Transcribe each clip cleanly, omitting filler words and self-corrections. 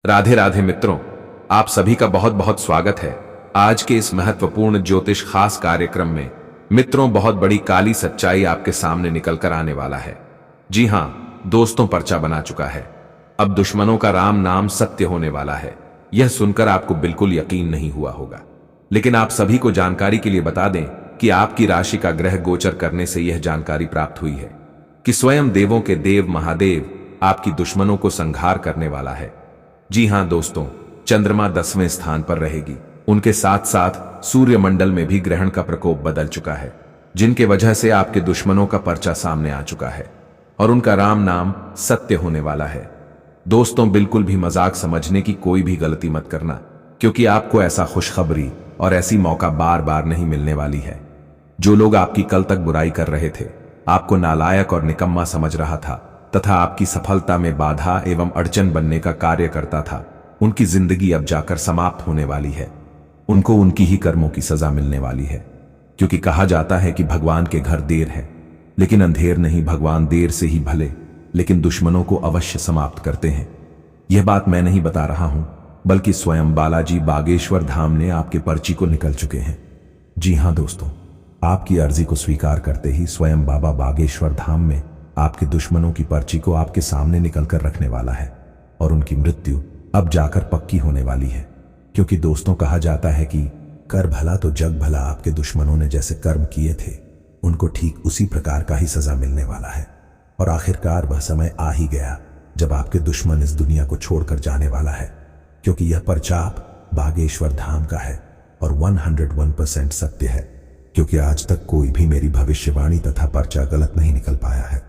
राधे राधे मित्रों, आप सभी का बहुत बहुत स्वागत है। आज के इस महत्वपूर्ण ज्योतिष खास कार्यक्रम में मित्रों, बहुत बड़ी काली सच्चाई आपके सामने निकल कर आने वाला है। जी हाँ दोस्तों, पर्चा बना चुका है। अब दुश्मनों का राम नाम सत्य होने वाला है। यह सुनकर आपको बिल्कुल यकीन नहीं हुआ होगा, लेकिन आप सभी को जानकारी के लिए बता दें कि आपकी राशि का ग्रह गोचर करने से यह जानकारी प्राप्त हुई है कि स्वयं देवों के देव महादेव आपकी दुश्मनों को संहार करने वाला है। जी हां दोस्तों, चंद्रमा 10वें स्थान पर रहेगी। उनके साथ साथ सूर्यमंडल में भी ग्रहण का प्रकोप बदल चुका है, जिनके वजह से आपके दुश्मनों का पर्चा सामने आ चुका है और उनका राम नाम सत्य होने वाला है। दोस्तों, बिल्कुल भी मजाक समझने की कोई भी गलती मत करना, क्योंकि आपको ऐसा खुशखबरी और ऐसी मौका बार बार नहीं मिलने वाली है। जो लोग आपकी कल तक बुराई कर रहे थे, आपको नालायक और निकम्मा समझ रहा था तथा आपकी सफलता में बाधा एवं अड़चन बनने का कार्य करता था, उनकी जिंदगी अब जाकर समाप्त होने वाली है। उनको उनकी ही कर्मों की सजा मिलने वाली है, क्योंकि कहा जाता है कि भगवान के घर देर है लेकिन अंधेर नहीं। भगवान देर से ही भले लेकिन दुश्मनों को अवश्य समाप्त करते हैं। यह बात मैं नहीं बता रहा हूं, बल्कि स्वयं बालाजी बागेश्वर धाम ने आपके पर्ची को निकल चुके हैं। जी हां दोस्तों, आपकी अर्जी को स्वीकार करते ही स्वयं बाबा बागेश्वर धाम में आपके दुश्मनों की पर्ची को आपके सामने निकलकर रखने वाला है और उनकी मृत्यु अब जाकर पक्की होने वाली है। क्योंकि दोस्तों, कहा जाता है कि कर भला तो जग भला। आपके दुश्मनों ने जैसे कर्म किए थे, उनको ठीक उसी प्रकार का ही सजा मिलने वाला है। और आखिरकार वह समय आ ही गया जब आपके दुश्मन इस दुनिया को छोड़कर जाने वाला है, क्योंकि यह पर्चा बागेश्वर धाम का है और 101% सत्य है। क्योंकि आज तक कोई भी मेरी भविष्यवाणी तथा पर्चा गलत नहीं निकल पाया है,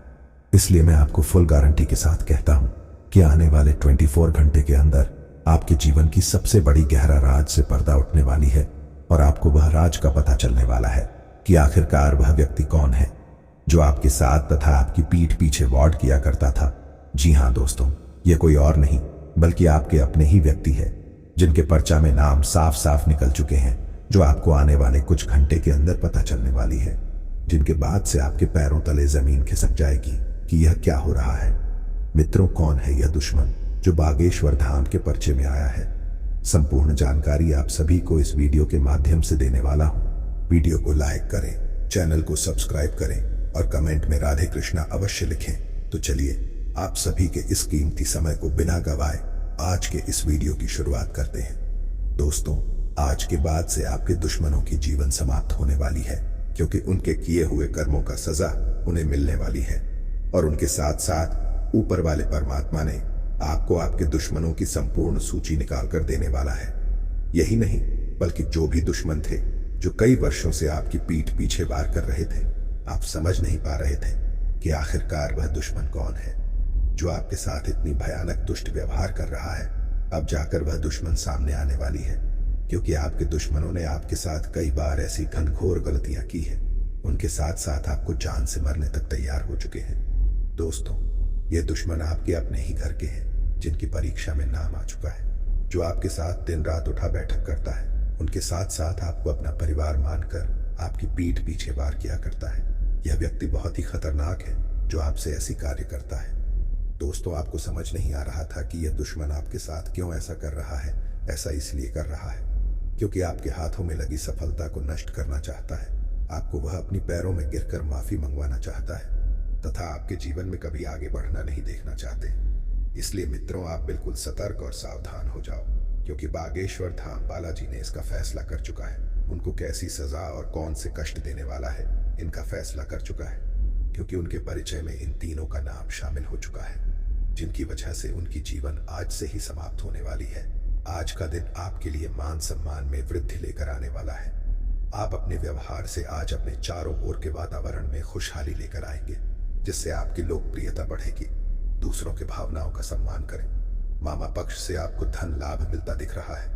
इसलिए मैं आपको फुल गारंटी के साथ कहता हूं कि आने वाले 24 घंटे के अंदर आपके जीवन की सबसे बड़ी गहरा राज से पर्दा उठने वाली है और आपको वह राज का पता चलने वाला है कि आखिरकार वह व्यक्ति कौन है जो आपके साथ तथा आपकी पीठ पीछे वार्ड किया करता था। जी हां दोस्तों, यह कोई और नहीं बल्कि आपके अपने ही व्यक्ति है, जिनके पर्चा में नाम साफ साफ निकल चुके हैं, जो आपको आने वाले कुछ घंटे के अंदर पता चलने वाली है, जिनके बाद से आपके पैरों तले जमीन खिसक जाएगी कि यह क्या हो रहा है। मित्रों, कौन है यह दुश्मन जो बागेश्वर धाम के पर्चे में आया है? संपूर्ण जानकारी आप सभी को इस वीडियो के माध्यम से देने वाला हूं। वीडियो को लाइक करें, चैनल को सब्सक्राइब करें और कमेंट में राधे कृष्णा अवश्य लिखें। तो चलिए आप सभी के इस कीमती समय को बिना गवाए आज के इस वीडियो की शुरुआत करते हैं। दोस्तों, आज के बाद से आपके दुश्मनों की जीवन समाप्त होने वाली है, क्योंकि उनके किए हुए कर्मों का सजा उन्हें मिलने वाली है और उनके साथ साथ ऊपर वाले परमात्मा ने आपको आपके दुश्मनों की संपूर्ण सूची निकाल कर देने वाला है। यही नहीं, बल्कि जो भी दुश्मन थे जो कई वर्षों से आपकी पीठ पीछे वार कर रहे थे, आप समझ नहीं पा रहे थे कि आखिरकार वह दुश्मन कौन है जो आपके साथ इतनी भयानक दुष्ट व्यवहार कर रहा है। अब जाकर वह दुश्मन सामने आने वाली है, क्योंकि आपके दुश्मनों ने आपके साथ कई बार ऐसी घनघोर गलतियां की है। उनके साथ साथ आपको जान से मरने तक तैयार हो चुके हैं। दोस्तों, ये दुश्मन आपके अपने ही घर के हैं, जिनकी परीक्षा में नाम आ चुका है, जो आपके साथ दिन रात उठा बैठक करता है। उनके साथ साथ आपको अपना परिवार मानकर आपकी पीठ पीछे वार किया करता है। यह व्यक्ति बहुत ही खतरनाक है जो आपसे ऐसी कार्य करता है। दोस्तों, आपको समझ नहीं आ रहा था कि यह दुश्मन आपके साथ क्यों ऐसा कर रहा है। ऐसा इसलिए कर रहा है क्योंकि आपके हाथों में लगी सफलता को नष्ट करना चाहता है। आपको वह अपनी पैरों में गिरकर माफी मंगवाना चाहता है तथा आपके जीवन में कभी आगे बढ़ना नहीं देखना चाहते। इसलिए मित्रों, आप बिल्कुल सतर्क और सावधान हो जाओ, क्योंकि बागेश्वर धाम बालाजी ने इसका फैसला कर चुका है। उनको कैसी सजा और कौन से कष्ट देने वाला है, इनका फैसला कर चुका है, क्योंकि उनके परिचय में इन तीनों का नाम शामिल हो चुका है, जिनकी वजह से उनकी जीवन आज से ही समाप्त होने वाली है। आज का दिन आपके लिए मान सम्मान में वृद्धि लेकर आने वाला है। आप अपने व्यवहार से आज अपने चारों ओर के वातावरण में खुशहाली लेकर आएंगे, जिससे आपकी लोकप्रियता बढ़ेगी। दूसरों के भावनाओं का सम्मान करें। मामा पक्ष से आपको धन लाभ मिलता दिख रहा है।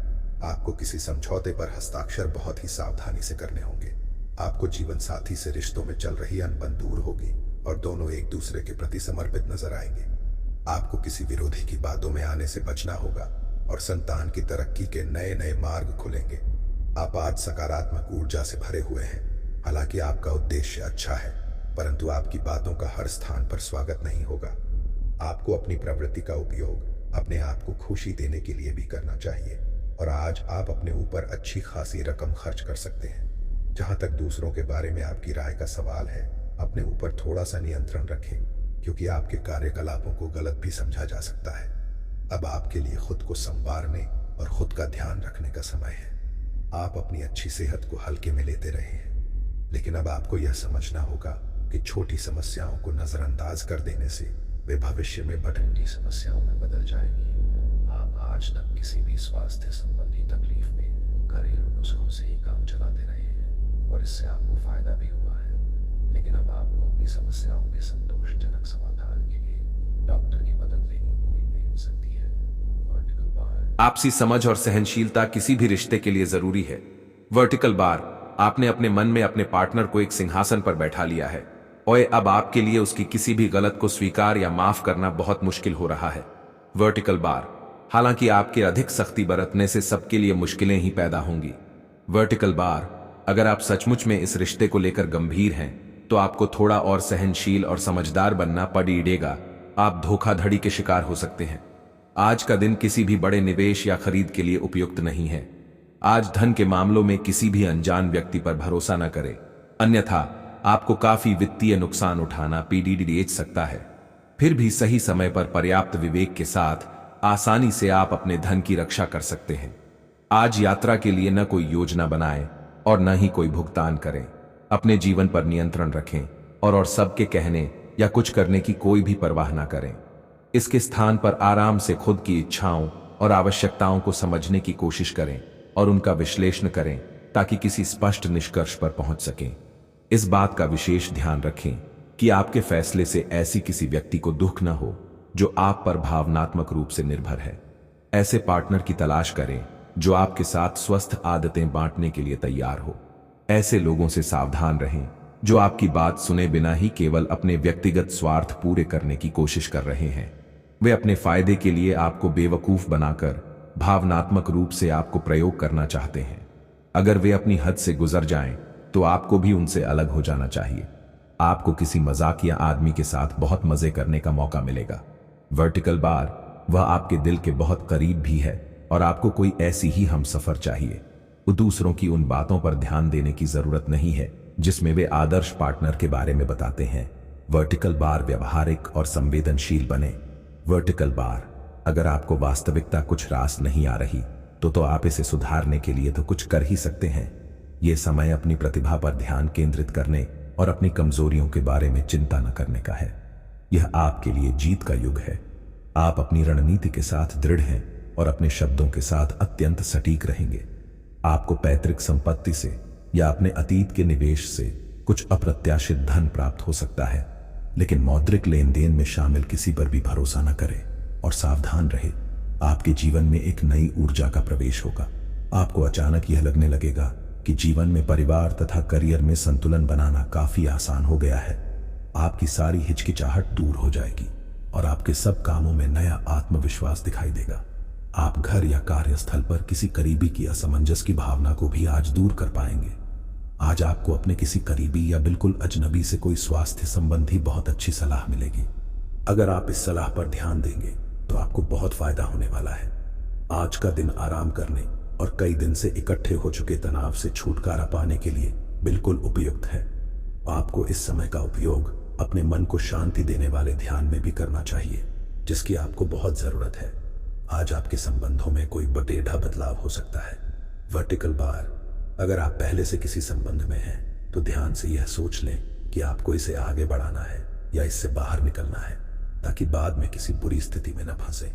आपको किसी समझौते पर हस्ताक्षर बहुत ही सावधानी से करने होंगे। आपको जीवन साथी से रिश्तों में चल रही अनबन दूर होगी और दोनों एक दूसरे के प्रति समर्पित नजर आएंगे। आपको किसी विरोधी की बातों में आने से बचना होगा और संतान की तरक्की के नए नए मार्ग खुलेंगे। आप आज सकारात्मक ऊर्जा से भरे हुए हैं। हालांकि आपका उद्देश्य अच्छा है, परंतु आपकी बातों का हर स्थान पर स्वागत नहीं होगा। आपको अपनी प्रवृत्ति का उपयोग अपने आप को खुशी देने के लिए भी करना चाहिए। और आज आप अपने ऊपर अच्छी खासी रकम खर्च कर सकते हैं। जहां तक दूसरों के बारे में आपकी राय का सवाल है, अपने ऊपर थोड़ा सा नियंत्रण रखें, क्योंकि आपके कार्यकलापों को गलत भी समझा जा सकता है। अब आपके लिए खुद को संवारने और खुद का ध्यान रखने का समय है। आप अपनी अच्छी सेहत को हल्के में लेते रहे हैं, लेकिन अब आपको यह समझना होगा कि छोटी समस्याओं को नजरअंदाज कर देने से वे भविष्य में बड़ी समस्याओं में बदल जाएंगी। आप आज तक किसी भी स्वास्थ्य संबंधी तकलीफ में घरेलू नुस्खों से ही काम चलाते रहे हैं और इससे आपको फायदा भी हुआ है, लेकिन अब आपको अपनी समस्याओं के संतोषजनक समाधान के लिए डॉक्टर की मदद लेनी हो सकती है। वर्टिकल बार आपसी समझ और सहनशीलता किसी भी रिश्ते के लिए जरूरी है। वर्टिकल बार, आपने अपने मन में अपने पार्टनर को एक सिंहासन पर बैठा लिया है और अब आपके लिए उसकी किसी भी गलत को स्वीकार या माफ करना बहुत मुश्किल हो रहा है। वर्टिकल बार, हालांकि आपके अधिक सख्ती बरतने से सबके लिए मुश्किलें ही पैदा होंगी। वर्टिकल बार, अगर आप सचमुच में इस रिश्ते को लेकर गंभीर हैं तो आपको थोड़ा और सहनशील और समझदार बनना पड़ेगा। आप धोखाधड़ी के शिकार हो सकते हैं। आज का दिन किसी भी बड़े निवेश या खरीद के लिए उपयुक्त नहीं है। आज धन के मामलों में किसी भी अनजान व्यक्ति पर भरोसा न करें, अन्यथा आपको काफी वित्तीय नुकसान उठाना पड़ सकता है। फिर भी सही समय पर पर्याप्त विवेक के साथ आसानी से आप अपने धन की रक्षा कर सकते हैं। आज यात्रा के लिए न कोई योजना बनाएं और न ही कोई भुगतान करें। अपने जीवन पर नियंत्रण रखें और सबके कहने या कुछ करने की कोई भी परवाह न करें। इसके स्थान पर आराम से खुद की इच्छाओं और आवश्यकताओं को समझने की कोशिश करें और उनका विश्लेषण करें ताकि किसी स्पष्ट निष्कर्ष पर पहुंच सकें। इस बात का विशेष ध्यान रखें कि आपके फैसले से ऐसी किसी व्यक्ति को दुख न हो जो आप पर भावनात्मक रूप से निर्भर है। ऐसे पार्टनर की तलाश करें जो आपके साथ स्वस्थ आदतें बांटने के लिए तैयार हो। ऐसे लोगों से सावधान रहें जो आपकी बात सुने बिना ही केवल अपने व्यक्तिगत स्वार्थ पूरे करने की कोशिश कर रहे हैं। वे अपने फायदे के लिए आपको बेवकूफ बनाकर भावनात्मक रूप से आपको प्रयोग करना चाहते हैं। अगर वे अपनी हद से गुजर जाएं, तो आपको भी उनसे अलग हो जाना चाहिए। आपको किसी मजाकिया आदमी के साथ बहुत मजे करने का मौका मिलेगा। वर्टिकल बार, वह आपके दिल के बहुत करीब भी है और आपको कोई ऐसी ही हमसफर चाहिए। दूसरों की उन बातों पर ध्यान देने की जरूरत नहीं है जिसमें वे आदर्श पार्टनर के बारे में बताते हैं। वर्टिकल बार, व्यवहारिक और संवेदनशील बने। वर्टिकल बार, अगर आपको वास्तविकता कुछ रास नहीं आ रही तो आप इसे सुधारने के लिए तो कुछ कर ही सकते हैं। यह समय अपनी प्रतिभा पर ध्यान केंद्रित करने और अपनी कमजोरियों के बारे में चिंता न करने का है। यह आपके लिए जीत का युग है। आप अपनी रणनीति के साथ दृढ़ हैं और अपने शब्दों के साथ अत्यंत सटीक रहेंगे। आपको पैतृक संपत्ति से या अपने अतीत के निवेश से कुछ अप्रत्याशित धन प्राप्त हो सकता है, लेकिन मौद्रिक लेन देन में शामिल किसी पर भी भरोसा न करें और सावधान रहे। आपके जीवन में एक नई ऊर्जा का प्रवेश होगा। आपको अचानक यह लगने लगेगा कि जीवन में परिवार तथा करियर में संतुलन बनाना काफी आसान हो गया है। आपकी सारी हिचकिचाहट दूर हो जाएगी और आपके सब कामों में नया आत्मविश्वास दिखाई देगा। आप घर या कार्यस्थल पर किसी करीबी की असमंजस की भावना को भी आज दूर कर पाएंगे। आज आपको अपने किसी करीबी या बिल्कुल अजनबी से कोई स्वास्थ्य संबंधी बहुत अच्छी सलाह मिलेगी। अगर आप इस सलाह पर ध्यान देंगे तो आपको बहुत फायदा होने वाला है। आज का दिन आराम करने और कई दिन से इकट्ठे हो चुके तनाव से छुटकारा पाने के लिए बिल्कुल उपयुक्त है। आपको इस समय का उपयोग अपने मन को शांति देने वाले ध्यान में भी करना चाहिए, जिसकी आपको बहुत जरूरत है। आज आपके संबंधों में कोई बटेढ़ा बदलाव हो सकता है। वर्टिकल बार, अगर आप पहले से किसी संबंध में हैं तो ध्यान से यह सोच लें कि आपको इसे आगे बढ़ाना है या इससे बाहर निकलना है, ताकि बाद में किसी बुरी स्थिति में न फंसे।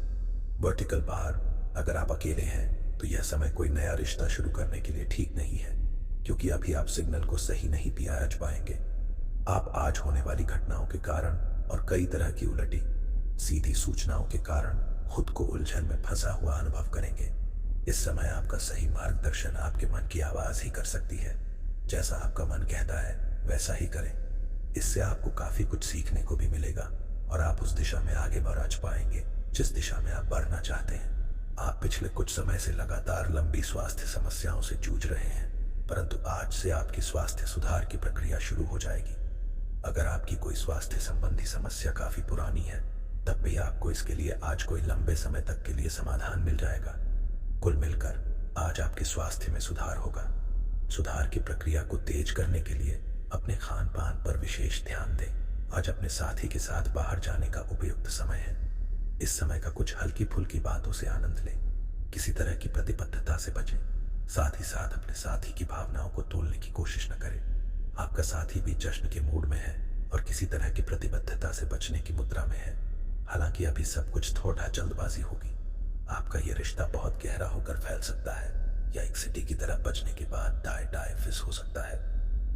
वर्टिकल बार, अगर आप अकेले हैं तो यह समय कोई नया रिश्ता शुरू करने के लिए ठीक नहीं है, क्योंकि अभी आप सिग्नल को सही नहीं पियाज पाएंगे। आप आज होने वाली घटनाओं के कारण और कई तरह की उलटी सीधी सूचनाओं के कारण खुद को उलझन में फंसा हुआ अनुभव करेंगे। इस समय आपका सही मार्गदर्शन आपके मन की आवाज ही कर सकती है। जैसा आपका मन कहता है वैसा ही करें। इससे आपको काफी कुछ सीखने को भी मिलेगा और आप उस दिशा में आगे बढ़ पाएंगे जिस दिशा में आप बढ़ना चाहते हैं। आप पिछले कुछ समय से लगातार लंबी स्वास्थ्य समस्याओं से जूझ रहे हैं, परंतु आज से आपकी स्वास्थ्य सुधार की प्रक्रिया शुरू हो जाएगी। अगर आपकी कोई स्वास्थ्य संबंधी समस्या काफी पुरानी है तब भी आपको इसके लिए आज कोई लंबे समय तक के लिए समाधान मिल जाएगा। कुल मिलकर आज आपके स्वास्थ्य में सुधार होगा। सुधार की प्रक्रिया को तेज करने के लिए अपने खान पान पर विशेष ध्यान दें। आज अपने साथी के साथ बाहर जाने का उपयुक्त समय है। इस समय का कुछ हल्की फुल्की बातों से आनंद लें। किसी तरह की प्रतिबद्धता से बचें। साथ ही साथ अपने साथी की भावनाओं को तोड़ने की कोशिश न करें। आपका साथी भी जश्न के मूड में है और किसी तरह की प्रतिबद्धता से बचने की मुद्रा में है। हालांकि अभी सब कुछ थोड़ा जल्दबाजी होगी। आपका यह रिश्ता बहुत गहरा होकर फैल सकता है या एक सिटी की तरह बचने के बाद डाय फिस हो सकता है।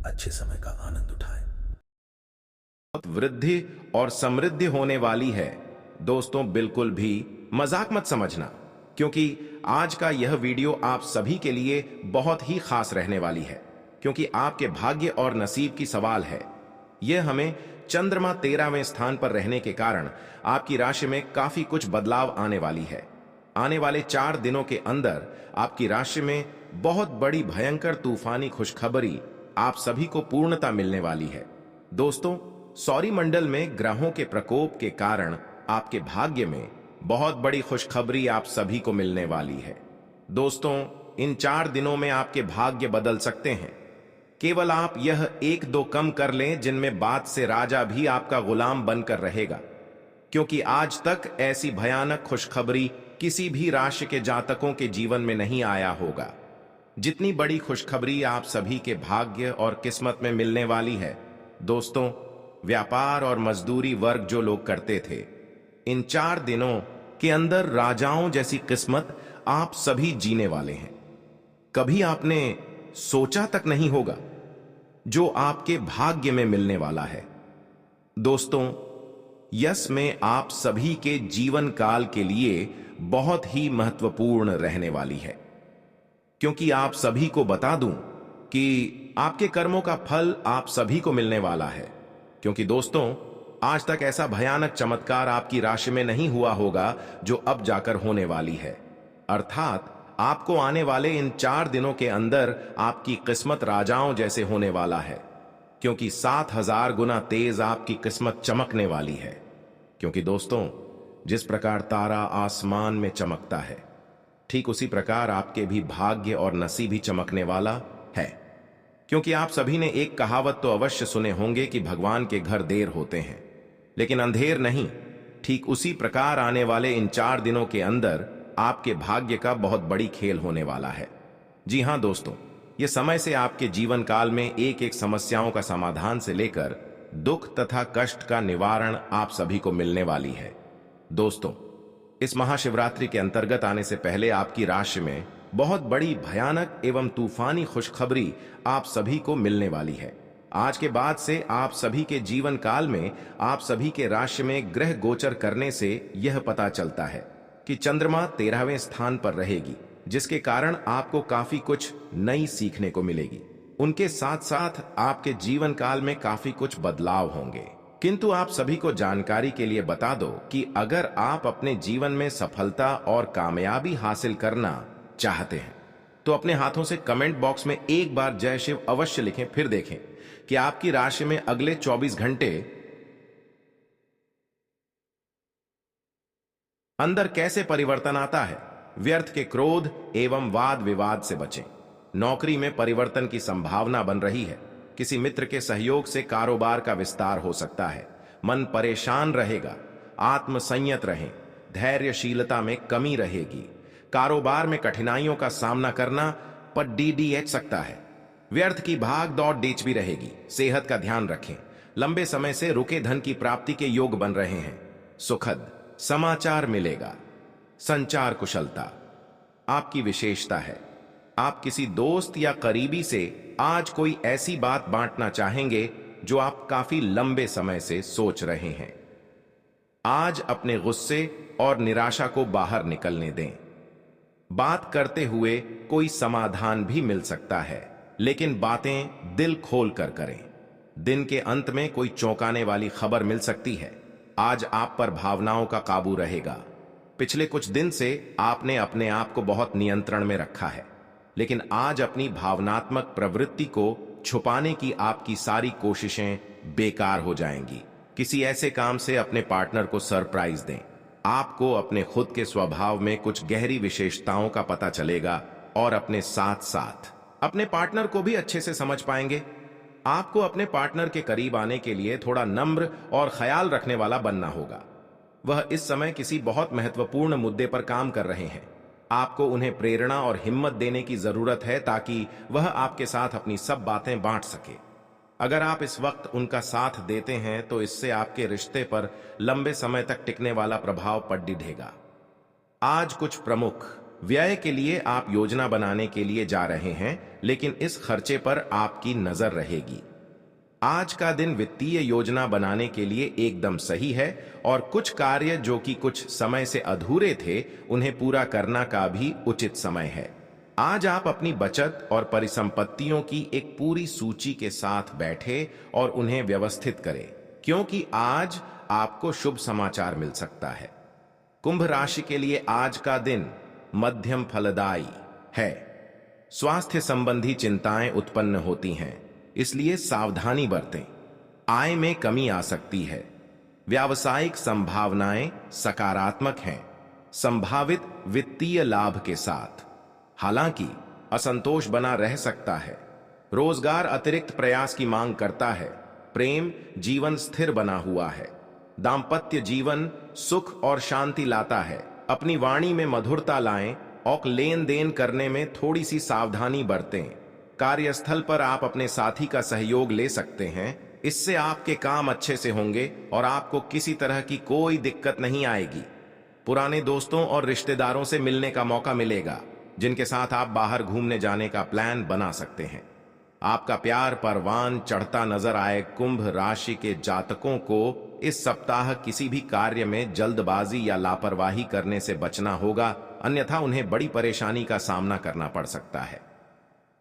अच्छे समय का आनंद उठाएं। वृद्धि और समृद्धि होने वाली है। दोस्तों, बिल्कुल भी मजाक मत समझना, क्योंकि आज का यह वीडियो आप सभी के लिए बहुत ही खास रहने वाली है, क्योंकि आपके भाग्य और नसीब की सवाल है। यह हमें चंद्रमा 13वें स्थान पर रहने के कारण आपकी राशि में काफी कुछ बदलाव आने वाली है। आने वाले 4 दिनों के अंदर आपकी राशि में बहुत बड़ी भयंकर तूफानी खुशखबरी आप सभी को पूर्णता मिलने वाली है। दोस्तों, सौरमंडल में ग्रहों के प्रकोप के कारण आपके भाग्य में बहुत बड़ी खुशखबरी आप सभी को मिलने वाली है। दोस्तों, इन 4 दिनों में आपके भाग्य बदल सकते हैं। केवल आप यह 1-2 कम कर लें जिनमें बात से राजा भी आपका गुलाम बनकर रहेगा, क्योंकि आज तक ऐसी भयानक खुशखबरी किसी भी राशि के जातकों के जीवन में नहीं आया होगा। जितनी बड़ी खुशखबरी आप सभी के भाग्य और किस्मत में मिलने वाली है। दोस्तों, व्यापार और मजदूरी वर्ग जो लोग करते थे, इन 4 दिनों के अंदर राजाओं जैसी किस्मत आप सभी जीने वाले हैं। कभी आपने सोचा तक नहीं होगा जो आपके भाग्य में मिलने वाला है। दोस्तों, यश में आप सभी के जीवन काल के लिए बहुत ही महत्वपूर्ण रहने वाली है, क्योंकि आप सभी को बता दूं कि आपके कर्मों का फल आप सभी को मिलने वाला है। क्योंकि दोस्तों, आज तक ऐसा भयानक चमत्कार आपकी राशि में नहीं हुआ होगा जो अब जाकर होने वाली है। अर्थात आपको आने वाले इन 4 दिनों के अंदर आपकी किस्मत राजाओं जैसे होने वाला है, क्योंकि 7000 गुना तेज आपकी किस्मत चमकने वाली है। क्योंकि दोस्तों, जिस प्रकार तारा आसमान में चमकता है, ठीक उसी प्रकार आपके भी भाग्य और नसीब भी चमकने वाला है। क्योंकि आप सभी ने एक कहावत तो अवश्य सुने होंगे कि भगवान के घर देर होते हैं लेकिन अंधेर नहीं। ठीक उसी प्रकार आने वाले इन 4 दिनों के अंदर आपके भाग्य का बहुत बड़ी खेल होने वाला है। जी हां दोस्तों, यह समय से आपके जीवन काल में एक एक समस्याओं का समाधान से लेकर दुख तथा कष्ट का निवारण आप सभी को मिलने वाली है। दोस्तों, इस महाशिवरात्रि के अंतर्गत आने से पहले आपकी राशि में बहुत बड़ी भयानक एवं तूफानी खुशखबरी आप सभी को मिलने वाली है। आज के बाद से आप सभी के जीवन काल में आप सभी के राशि में ग्रह गोचर करने से यह पता चलता है कि चंद्रमा 13वें स्थान पर रहेगी, जिसके कारण आपको काफी कुछ नई सीखने को मिलेगी। उनके साथ साथ आपके जीवन काल में काफी कुछ बदलाव होंगे। किंतु आप सभी को जानकारी के लिए बता दो कि अगर आप अपने जीवन में सफलता और कामयाबी हासिल करना चाहते हैं तो अपने हाथों से कमेंट बॉक्स में एक बार जय शिव अवश्य लिखें। फिर देखें कि आपकी राशि में अगले 24 घंटे अंदर कैसे परिवर्तन आता है। व्यर्थ के क्रोध एवं वाद विवाद से बचें। नौकरी में परिवर्तन की संभावना बन रही है। किसी मित्र के सहयोग से कारोबार का विस्तार हो सकता है। मन परेशान रहेगा। आत्मसंयत रहें। धैर्यशीलता में कमी रहेगी। कारोबार में कठिनाइयों का सामना करना पर डीडीएच सकता है। व्यर्थ की भाग दौड़ डीच भी रहेगी। सेहत का ध्यान रखें। लंबे समय से रुके धन की प्राप्ति के योग बन रहे हैं। सुखद समाचार मिलेगा। संचार कुशलता आपकी विशेषता है। आप किसी दोस्त या करीबी से आज कोई ऐसी बात बांटना चाहेंगे जो आप काफी लंबे समय से सोच रहे हैं। आज अपने गुस्से और निराशा को बाहर निकलने दें। बात करते हुए कोई समाधान भी मिल सकता है, लेकिन बातें दिल खोल कर करें। दिन के अंत में कोई चौंकाने वाली खबर मिल सकती है। आज आप पर भावनाओं का काबू रहेगा। पिछले कुछ दिन से आपने अपने आप को बहुत नियंत्रण में रखा है, लेकिन आज अपनी भावनात्मक प्रवृत्ति को छुपाने की आपकी सारी कोशिशें बेकार हो जाएंगी। किसी ऐसे काम से अपने पार्टनर को सरप्राइज दें। आपको अपने खुद के स्वभाव में कुछ गहरी विशेषताओं का पता चलेगा और अपने साथ साथ अपने पार्टनर को भी अच्छे से समझ पाएंगे। आपको अपने पार्टनर के करीब आने के लिए थोड़ा नम्र और ख्याल रखने वाला बनना होगा। वह इस समय किसी बहुत महत्वपूर्ण मुद्दे पर काम कर रहे हैं। आपको उन्हें प्रेरणा और हिम्मत देने की जरूरत है ताकि वह आपके साथ अपनी सब बातें बांट सके। अगर आप इस वक्त उनका साथ देते हैं तो इससे आपके रिश्ते पर लंबे समय तक टिकने वाला प्रभाव पड़ेगा। आज कुछ प्रमुख व्यय के लिए आप योजना बनाने के लिए जा रहे हैं, लेकिन इस खर्चे पर आपकी नजर रहेगी। आज का दिन वित्तीय योजना बनाने के लिए एकदम सही है और कुछ कार्य जो कि कुछ समय से अधूरे थे उन्हें पूरा करना का भी उचित समय है। आज आप अपनी बचत और परिसंपत्तियों की एक पूरी सूची के साथ बैठे और उन्हें व्यवस्थित करें, क्योंकि आज आपको शुभ समाचार मिल सकता है। कुंभ राशि के लिए आज का दिन मध्यम फलदायी है। स्वास्थ्य संबंधी चिंताएं उत्पन्न होती हैं, इसलिए सावधानी बरतें। आय में कमी आ सकती है। व्यावसायिक संभावनाएं सकारात्मक हैं, संभावित वित्तीय लाभ के साथ। हालांकि असंतोष बना रह सकता है। रोजगार अतिरिक्त प्रयास की मांग करता है। प्रेम जीवन स्थिर बना हुआ है। दाम्पत्य जीवन सुख और शांति लाता है। अपनी वाणी में मधुरता लाएं और लेन देन करने में थोड़ी सी सावधानी बरतें। कार्यस्थल पर आप अपने साथी का सहयोग ले सकते हैं, इससे आपके काम अच्छे से होंगे और आपको किसी तरह की कोई दिक्कत नहीं आएगी। पुराने दोस्तों और रिश्तेदारों से मिलने का मौका मिलेगा, जिनके साथ आप बाहर घूमने जाने का प्लान बना सकते हैं। आपका प्यार परवान चढ़ता नजर आए। कुंभ राशि के जातकों को इस सप्ताह किसी भी कार्य में जल्दबाजी या लापरवाही करने से बचना होगा, अन्यथा उन्हें बड़ी परेशानी का सामना करना पड़ सकता है।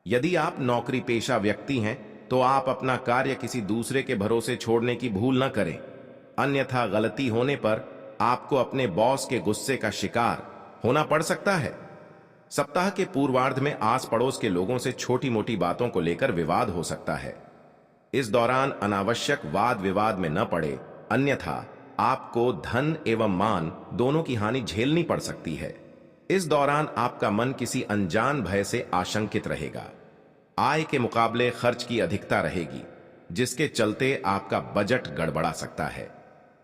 यदि आप नौकरी पेशा व्यक्ति हैं तो आप अपना कार्य किसी दूसरे के भरोसे छोड़ने की भूल न करें, अन्यथा गलती होने पर आपको अपने बॉस के गुस्से का शिकार होना पड़ सकता है। सप्ताह के पूर्वार्ध में आस पड़ोस के लोगों से छोटी मोटी बातों को लेकर विवाद हो सकता है। इस दौरान अनावश्यक वाद विवाद में न पड़े, अन्यथा आपको धन एवं मान दोनों की हानि झेलनी पड़ सकती है। इस दौरान आपका मन किसी अनजान भय से आशंकित रहेगा। आय के मुकाबले खर्च की अधिकता रहेगी, जिसके चलते आपका बजट गड़बड़ा सकता है।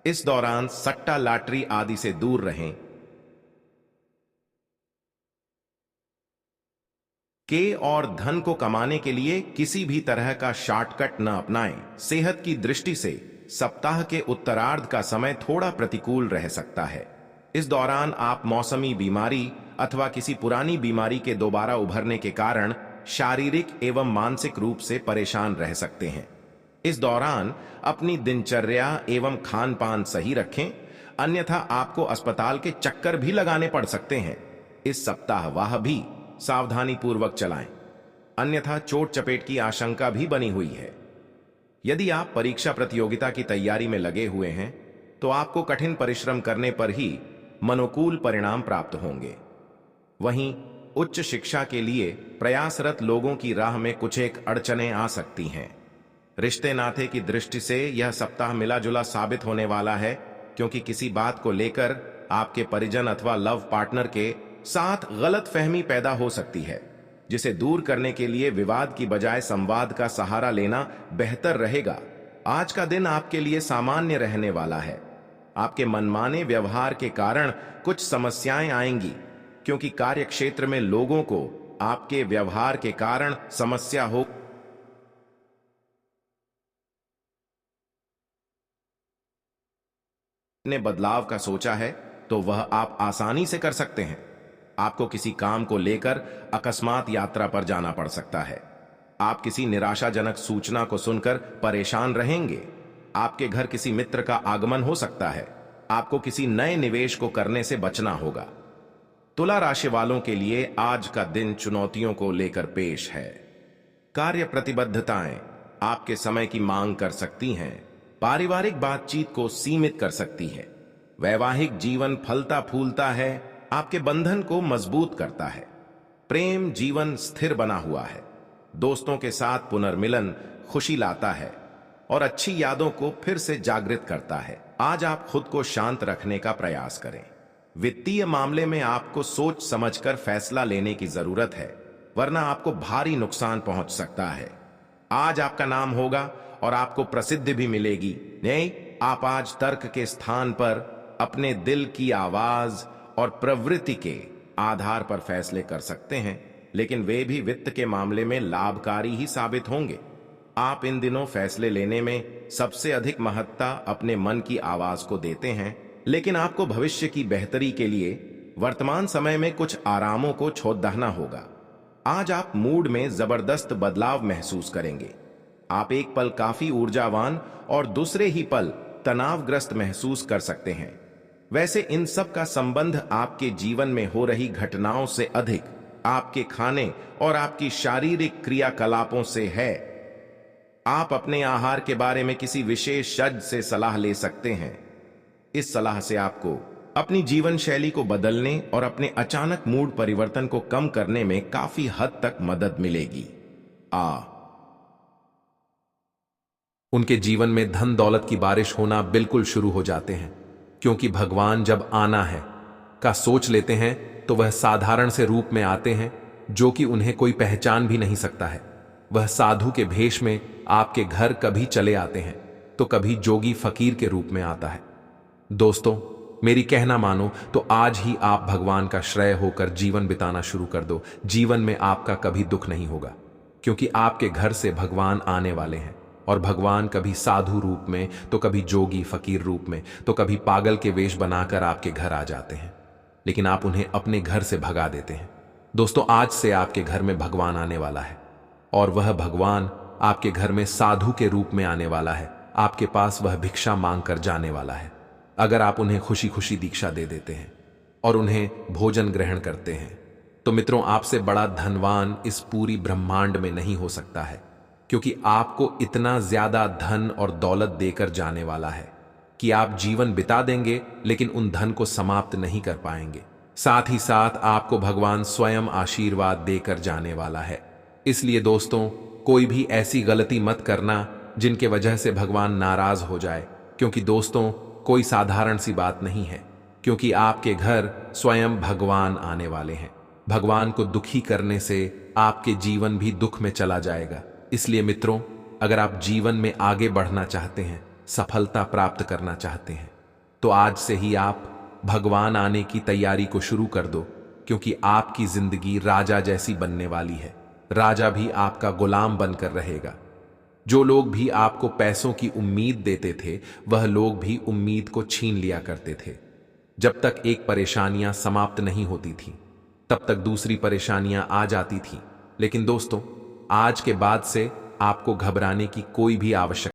इस दौरान सट्टा लॉटरी आदि से दूर रहें। और धन को कमाने के लिए किसी भी तरह का शॉर्टकट न अपनाएं। सेहत की दृष्टि से सप्ताह के उत्तरार्ध का समय थोड़ा प्रतिकूल रह सकता है। इस दौरान आप मौसमी बीमारी अथवा किसी पुरानी बीमारी के दोबारा उभरने के कारण शारीरिक एवं मानसिक रूप से परेशान रह सकते हैं। इस दौरान अपनी दिनचर्या एवं खान पान सही रखें, अन्यथा आपको अस्पताल के चक्कर भी लगाने पड़ सकते हैं। इस सप्ताह वह भी सावधानी पूर्वक चलाएं, अन्यथा चोट चपेट की आशंका भी बनी हुई है। यदि आप परीक्षा प्रतियोगिता की तैयारी में लगे हुए हैं तो आपको कठिन परिश्रम करने पर ही मनोकूल परिणाम प्राप्त होंगे। वहीं उच्च शिक्षा के लिए प्रयासरत लोगों की राह में कुछ एक अड़चनें आ सकती हैं। रिश्ते नाते की दृष्टि से यह सप्ताह मिला जुला साबित होने वाला है, क्योंकि किसी बात को लेकर आपके परिजन अथवा लव पार्टनर के साथ गलतफहमी पैदा हो सकती है, जिसे दूर करने के लिए विवाद की बजाय संवाद का सहारा लेना बेहतर रहेगा। आज का दिन आपके लिए सामान्य रहने वाला है। आपके मनमाने व्यवहार के कारण कुछ समस्याएं आएंगी, क्योंकि कार्य क्षेत्र में लोगों को आपके व्यवहार के कारण समस्या हो। ने बदलाव का सोचा है तो वह आप आसानी से कर सकते हैं। आपको किसी काम को लेकर अकस्मात यात्रा पर जाना पड़ सकता है। आप किसी निराशाजनक सूचना को सुनकर परेशान रहेंगे। आपके घर किसी मित्र का आगमन हो सकता है। आपको किसी नए निवेश को करने से बचना होगा। तुला राशि वालों के लिए आज का दिन चुनौतियों को लेकर पेश है। कार्य प्रतिबद्धताएं आपके समय की मांग कर सकती हैं। पारिवारिक बातचीत को सीमित कर सकती है। वैवाहिक जीवन फलता फूलता है, आपके बंधन को मजबूत करता है। प्रेम जीवन स्थिर बना हुआ है। दोस्तों के साथ पुनर्मिलन खुशी लाता है। और अच्छी यादों को फिर से जागृत करता है। आज आप खुद को शांत रखने का प्रयास करें। वित्तीय मामले में आपको सोच समझकर फैसला लेने की जरूरत है, वरना आपको भारी नुकसान पहुंच सकता है। आज आपका नाम होगा और आपको प्रसिद्धि भी मिलेगी। नहीं, आप आज तर्क के स्थान पर अपने दिल की आवाज और प्रवृत्ति के आधार पर फैसले कर सकते हैं, लेकिन वे भी वित्त के मामले में लाभकारी ही साबित होंगे। आप इन दिनों फैसले लेने में सबसे अधिक महत्ता अपने मन की आवाज को देते हैं, लेकिन आपको भविष्य की बेहतरी के लिए वर्तमान समय में कुछ आरामों को छोड़ना होगा। आज आप मूड में जबरदस्त बदलाव महसूस करेंगे। आप एक पल काफी ऊर्जावान और दूसरे ही पल तनावग्रस्त महसूस कर सकते हैं। वैसे इन सब का संबंध आपके जीवन में हो रही घटनाओं से अधिक आपके खाने और आपकी शारीरिक क्रियाकलापों से है। आप अपने आहार के बारे में किसी विशेषज्ञ से सलाह ले सकते हैं। इस सलाह से आपको अपनी जीवन शैली को बदलने और अपने अचानक मूड परिवर्तन को कम करने में काफी हद तक मदद मिलेगी। उनके जीवन में धन दौलत की बारिश होना बिल्कुल शुरू हो जाते हैं, क्योंकि भगवान जब आना है का सोच लेते हैं तो वह साधारण से रूप में आते हैं जो कि उन्हें कोई पहचान भी नहीं सकता है। वह साधु के भेष में आपके घर कभी चले आते हैं तो कभी जोगी फकीर के रूप में आता है। दोस्तों, मेरी कहना मानो तो आज ही आप भगवान का श्रेय होकर जीवन बिताना शुरू कर दो। जीवन में आपका कभी दुख नहीं होगा, क्योंकि आपके घर से भगवान आने वाले हैं। और भगवान कभी साधु रूप में तो कभी जोगी फकीर रूप में तो कभी पागल के वेश बनाकर आपके घर आ जाते हैं, लेकिन आप उन्हें अपने घर से भगा देते हैं। दोस्तों, आज से आपके घर में भगवान आने वाला है और वह भगवान आपके घर में साधु के रूप में आने वाला है। आपके पास वह भिक्षा मांग कर जाने वाला है। अगर आप उन्हें खुशी खुशी दीक्षा दे देते हैं और उन्हें भोजन ग्रहण करते हैं तो मित्रों, आपसे बड़ा धनवान इस पूरी ब्रह्मांड में नहीं हो सकता है, क्योंकि आपको इतना ज्यादा धन और दौलत देकर जाने वाला है कि आप जीवन बिता देंगे लेकिन उन धन को समाप्त नहीं कर पाएंगे। साथ ही साथ आपको भगवान स्वयं आशीर्वाद देकर जाने वाला है। इसलिए दोस्तों, कोई भी ऐसी गलती मत करना जिनके वजह से भगवान नाराज हो जाए, क्योंकि दोस्तों, कोई साधारण सी बात नहीं है, क्योंकि आपके घर स्वयं भगवान आने वाले हैं। भगवान को दुखी करने से आपके जीवन भी दुख में चला जाएगा। इसलिए मित्रों, अगर आप जीवन में आगे बढ़ना चाहते हैं, सफलता प्राप्त करना चाहते हैं, तो आज से ही आप भगवान आने की तैयारी को शुरू कर दो, क्योंकि आपकी जिंदगी राजा जैसी बनने वाली है। राजा भी आपका गुलाम बनकर रहेगा। जो लोग भी आपको पैसों की उम्मीद देते थे, वह लोग भी उम्मीद को छीन लिया करते थे। जब तक एक परेशानियां समाप्त नहीं होती थी, तब तक दूसरी परेशानियां आ जाती थी। लेकिन दोस्तों, आज के बाद से आपको घबराने की कोई भी आवश्यकता